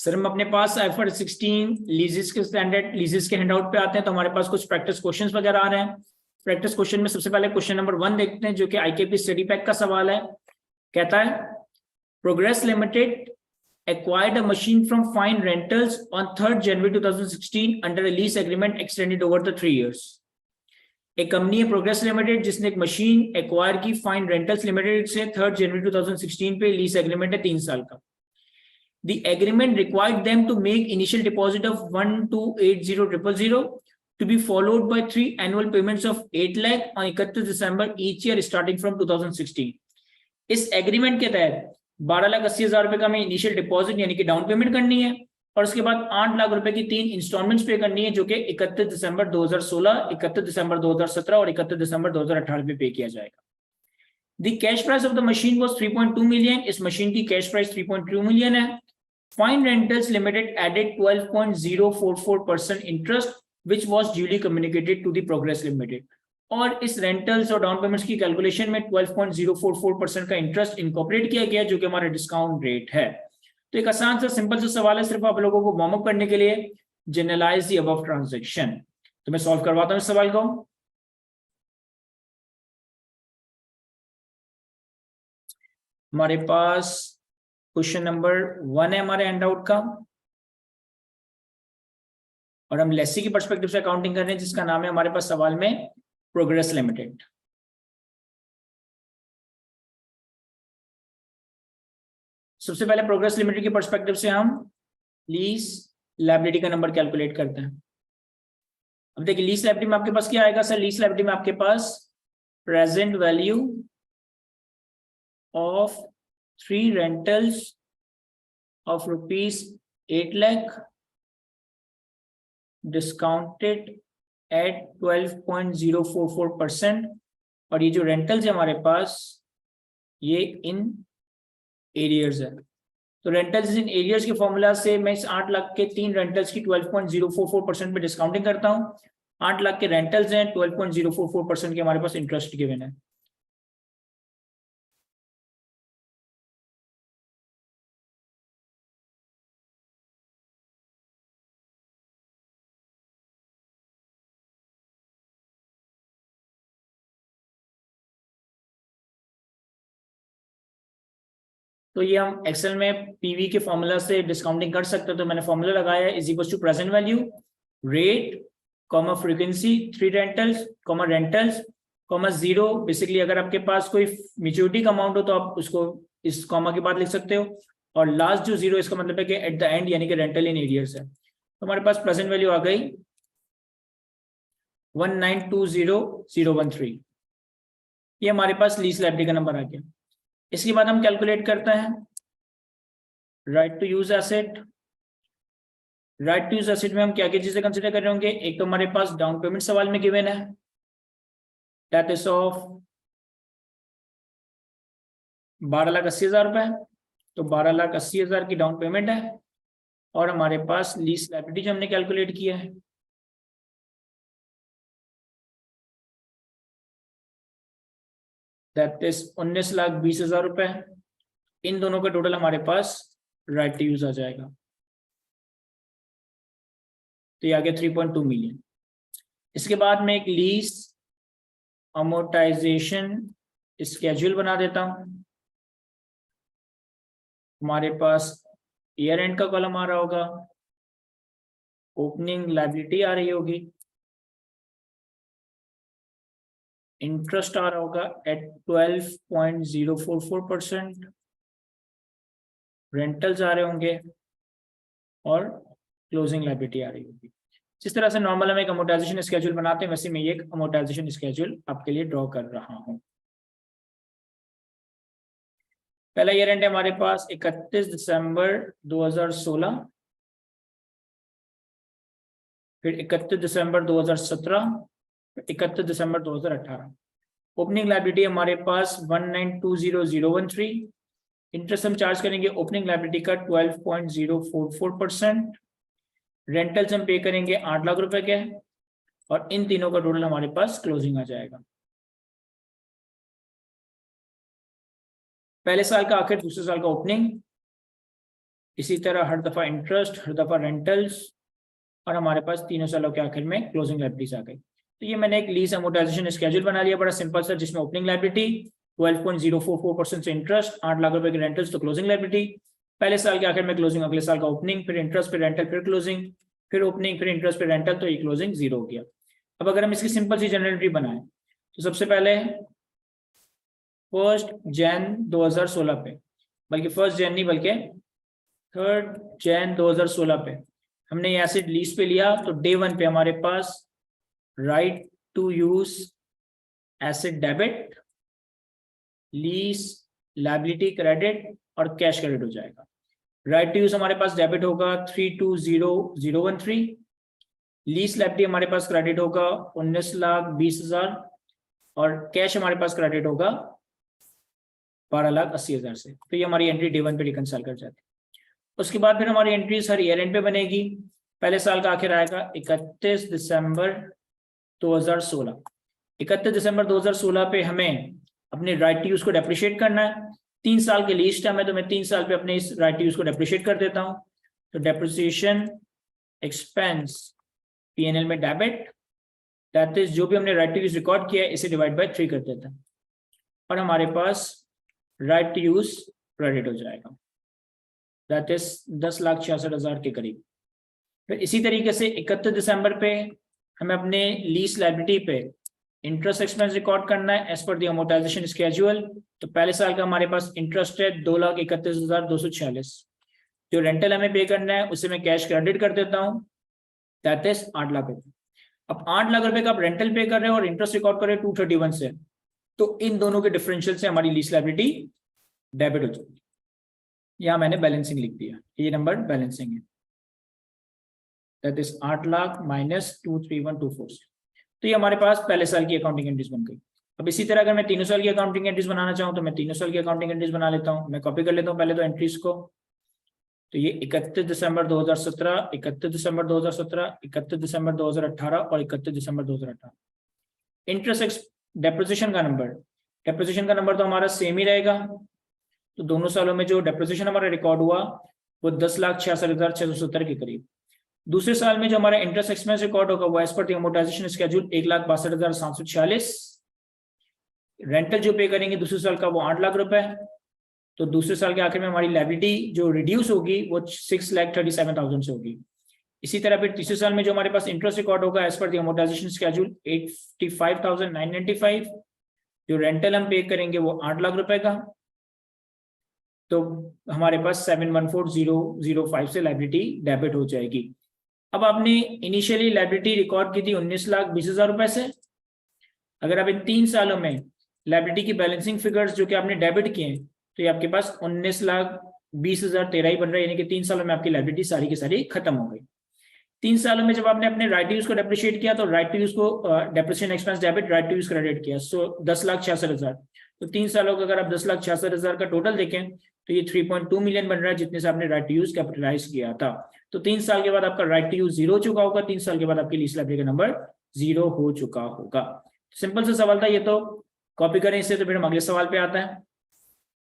Sir हम अपने पास IFRS 16 लीजेस के स्टैंडर्ड लीजेस के हैंडआउट पे आते हैं, तो हमारे पास कुछ प्रैक्टिस क्वेश्चंस वगैरह आ रहे हैं। प्रैक्टिस क्वेश्चन में सबसे पहले क्वेश्चन नंबर 1 देखते हैं, जो कि IKP स्टडी पैक का सवाल है। कहता है progress limited acquired a machine from Fine Rentals on 3rd January 2016 under a lease agreement extended over the 3 years. एक कंपनी है प्रोग्रेस लिमिटेड जिसने एक मशीन एक्वायर की फाइन रेंटल्स लिमिटेड से 3rd January 2016 पे लीज एग्रीमेंट है 3 साल का। The agreement required them to make initial deposit of 1,280,000 to be followed by 3 annual payments of 8 lakh on 31 December each year starting from 2016. इस agreement के तहत 12,80,000 रुपए का हमें इनिशियल डिपॉजिट यानी कि डाउन पेमेंट करनी है और उसके बाद 8 लाख रुपए की 3 इंस्टॉलमेंट्स पे करनी है, जो कि 31 दिसंबर 2016, 31 दिसंबर 2017 और 31 दिसंबर 2018 में पे किया जाएगा। The cash price of the machine was 3.2 million. इस मशीन की कैश प्राइस 3.2 मिलियन है। Fine Rentals Limited added 12.044% interest, which was duly communicated to the Progress Limited. और इस रेंटल्स और डाउन पेमेंट्स की कैलकुलेशन में 12.044% का इंटरेस्ट इनकॉर्पोरेट किया गया, जो कि हमारा डिस्काउंट रेट है। तो एक आसान सा सिंपल सा सवाल है, सिर्फ आप लोगों को वार्म अप करने के लिए। Generalise the above transaction. तो मैं सॉल्व करवाता हूं इस सवाल को। हमारे पास क्वेश्चन नंबर 1 है हमारे हैंडआउट का, और हम लेसी की पर्सपेक्टिव से अकाउंटिंग कर रहे हैं, जिसका नाम है हमारे पास सवाल में प्रोग्रेस लिमिटेड। सबसे पहले प्रोग्रेस लिमिटेड की पर्सपेक्टिव से हम लीज लायबिलिटी का नंबर कैलकुलेट करते हैं। अब देखिए लीज लायबिलिटी में आपके पास क्या आएगा सर? लीज लायबिलिटी में आपके पास present value of 3 rentals of rupees 8 lakh discounted at 12.044%, और ये जो रेंटल्स है हमारे पास ये इन एरियर्स है। तो रेंटल्स इन एरियर्स के फॉर्मूला से मैं इस 8 लाख के 3 रेंटल्स की 12.044% पे डिस्काउंटिंग करता हूं। 8 लाख के रेंटल्स हैं, 12.044% के हमारे पास इंटरेस्ट गिवन है। तो ये हम एक्सेल में पीवी के फॉर्मूला से डिस्काउंटिंग कर सकते हैं। तो मैंने फॉर्मूला लगाया है, is equal to present value rate comma frequency 3 rentals comma rentals comma 0। Basically अगर आपके पास कोई मैच्योरिटी का अमाउंट हो तो आप उसको इस कॉमा के बाद लिख सकते हो, और लास्ट जो 0 इसका मतलब है कि एट द एंड यानी कि रेंटल इन एरियर्स है। तो हमारे पास प्रेजेंट वैल्यू आ गई 1920013। ये हमारे पास लीज लायबिलिटी का नंबर आ गया। इसके बाद हम कैलकुलेट करते हैं right to use asset. Right to use asset में हम क्या क्या चीजें कंसिडर कर रहे होंगे? एक तो हमारे पास डाउन पेमेंट सवाल में गिवन है, दैट इज ऑफ 12,80,000 रुपए। तो 12,80,000 की डाउन पेमेंट है, और हमारे पास लीज लायबिलिटी जो हमने कैलकुलेट किया है दैट इज 19,20,000 रुपए। इन दोनों का टोटल हमारे पास राइट टू यूज आ जाएगा। तो ये आ गया 3.2 मिलियन। इसके बाद मैं एक लीज अमोर्टाइजेशन स्केड्यूल बना देता हूं। हमारे पास ईयर एंड का कॉलम आ रहा होगा, ओपनिंग लायबिलिटी आ रही होगी, इंटरेस्ट आ रहा होगा एट 12.044%, रेंटल्स आ रहे होंगे, और क्लोजिंग लायबिलिटी आ रही होगी। जिस तरह से नॉर्मल हम एक अमोर्टाइजेशन स्केड्यूल बनाते हैं, वैसे मैं एक अमोर्टाइजेशन स्केड्यूल आपके लिए ड्रॉ कर रहा हूं। पहला ईयर एंड है हमारे पास 31 दिसंबर 2016, फिर 31 दिसंबर 2017, 31 दिसंबर 2018। ओपनिंग लायबिलिटी हमारे पास 1920013। इंटरेस्ट हम चार्ज करेंगे ओपनिंग लायबिलिटी का 12.044%। रेंटल्स हम पे करेंगे 8 लाख रुपए के, और इन तीनों का टोटल हमारे पास क्लोजिंग आ जाएगा। पहले साल का आखिर, दूसरे साल का ओपनिंग, इसी तरह हर दफा इंटरेस्ट, हर दफा रेंटल्स, और हमारे पास तीनों सालों के आखिर में क्लोजिंग लायबिलिटीज आ गई। तो ये मैंने एक लीज अमोर्टाइजेशन स्केड्यूल बना लिया, बड़ा सिंपल सा, जिसमें ओपनिंग लायबिलिटी 12.044% से इंटरेस्ट, 8 लाख रुपए के रेंटल्स, तो क्लोजिंग लायबिलिटी, पहले साल के आखिर में क्लोजिंग, अगले साल का ओपनिंग, फिर इंटरेस्ट, फिर रेंटल, फिर क्लोजिंग, फिर ओपनिंग, फिर इंटरेस्ट, फिर रेंटल, तो ये क्लोजिंग जीरो हो गया। अब अगर हम इसकी सिंपल सी जनरल एंट्री बनाएं तो सबसे पहले 1 जनवरी 2016 पे, बल्कि 1 जनवरी नहीं बल्कि 3 जनवरी 2016 पे हमने ये एसेट लीज पे लिया, तो डे 1 पे हमारे पास right to use asset debit, lease liability credit और कैश क्रेडिट हो जाएगा। राइट टू यूज हमारे पास डेबिट होगा 320013, लीज लायबिलिटी हमारे पास क्रेडिट होगा 19,20,000 और कैश हमारे पास क्रेडिट होगा 12,80,000 से। तो ये हमारी एंट्री डे 1 पे रिकंसाइल कर जाती है। उसके बाद फिर हमारी एंट्री हर ईयर एंड पे बनेगी। पहले साल का आखिर आएगा 31 दिसंबर 2016। 31 दिसंबर 2016 पे हमें अपने राइट टू यूज को डेप्रिशिएट करना है। 3 साल के लीज टर्म है, तो मैं 3 साल पे अपने इस राइट टू यूज को डेप्रिशिएट कर देता हूँ। तो डेप्रिसिएशन एक्सपेंस पीएनएल में डेबिट, दैट इज जो भी हमने राइट टू यूज रिकॉर्ड किया है इसे डिवाइड बाय 3 कर देता है और हमारे पास राइट टू यूज क्रेडिट हो जाएगा, दैट इज 10,66,000 के करीब। फिर इसी तरीके से 31 दिसंबर पे हमें अपने लीज लायबिलिटी पे इंटरेस्ट एक्सपेंस रिकॉर्ड करना है as per the amortisation schedule. तो पहले साल का हमारे पास इंटरेस्ट है 2,31,246। जो रेंटल हमें पे करना है उसे मैं कैश क्रेडिट कर देता हूँ, दैट इज 8 लाख रुपए। अब 8 लाख रुपए का आप रेंटल पे कर रहे हो और इंटरेस्ट रिकॉर्ड कर रहे हो 231 से, तो इन दोनों के डिफरेंशियल से हमारी लीज लायबिलिटी डेबिट हो जाएगी। यहाँ मैंने बैलेंसिंग लिख दिया, ये नंबर बैलेंसिंग है, दैट इज 8 लाख माइनस 23124। तो ये हमारे पास पहले साल की अकाउंटिंग एंट्रीज बन गई। अब इसी तरह अगर मैं तीनों साल की अकाउंटिंग एंट्रीज बनाना चाहूँ तो मैं तीनों साल की अकाउंटिंग एंट्रीज बना लेता हूँ। मैं कॉपी कर लेता हूँ पहले तो एंट्रीज को। तो ये 31 दिसंबर 2017, 31 दिसंबर 2017, 31 दिसंबर 2018 और 31 दिसंबर 2018। इंटरेस्ट डेप्रिसिएशन का नंबर तो हमारा सेम ही रहेगा। तो दोनों सालों में जो डेप्रिसिएशन हमारा रिकॉर्ड हुआ वो 10,66,670 के करीब। दूसरे साल में जो हमारा इंटरेस्ट एक्सपेंस रिकॉर्ड होगा वो as per the amortisation schedule 1,62,746। Rental जो पे करेंगे दूसरे साल का वो 8 लाख रुपए। तो दूसरे साल के आखिर में हमारी लायबिलिटी जो रिड्यूस होगी वो 6,37,000 से होगी। इसी तरह फिर तीसरे साल में जो हमारे पास इंटरेस्ट रिकॉर्ड होगा as per the amortisation schedule 85,995। जो रेंटल हम पे करेंगे वो 8 लाख रुपए का, तो हमारे पास 714,005 से लायबिलिटी डेबिट हो जाएगी। अब आपने इनिशियली लायबिलिटी रिकॉर्ड की थी 19,20,000 रुपए से। अगर आप इन 3 सालों में लायबिलिटी की बैलेंसिंग फिगर्स जो कि आपने डेबिट किए हैं तो ये आपके पास 19,20,013 ही बन रहा है, यानी कि 3 सालों में आपकी लायबिलिटी सारी की सारी खत्म हो गई। 3 सालों में जब आपने अपने राइट टू यूज को डेप्रिशिएट किया तो राइट टू यूज को depreciation expense debit, right to use credit किया, सो 10,66,000। तो 3 सालों का अगर आप 10,66,000 का टोटल देखें तो ये 3.2 मिलियन बन रहा है जितने से आपने राइट टू यूज कैपिटलाइज किया था। तो 3 साल के बाद आपका राइट टू यूज 0 हो चुका होगा, 3 साल के बाद आपकी लीज लायबिलिटी का नंबर 0 हो चुका होगा। सिंपल सा सवाल था ये, तो कॉपी करें इससे। तो फिर हम अगले सवाल पे आते हैं।